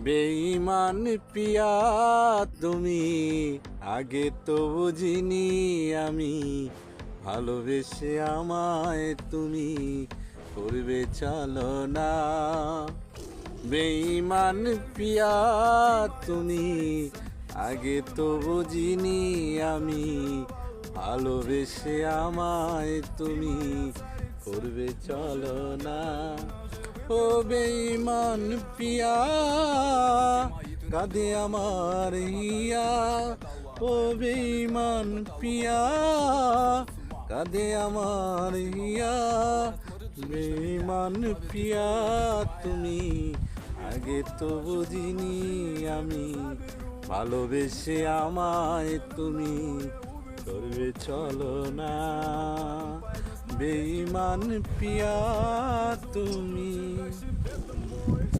বেঈমান পিয়া তুমি, আগে তো বুঝিনি আমি, ভালোবেসে আমায় তুমি করবে চালনা। বেঈমান পিয়া তুমি, আগে তো বুঝিনি আমি, ভালোবেসে আমায় তুমি করবে চালনা। ও বেঈমান পিয়া, কাঁদে আমার হিয়া। ও বেঈমান পিয়া, কাঁদে আমার হিয়া। বেঈমান পিয়া তুমি, আগে তো বুঝিনি আমি, ভালোবেসে আমায় তুমি করবে চলনা। বেঈমান পিয়া তুমি।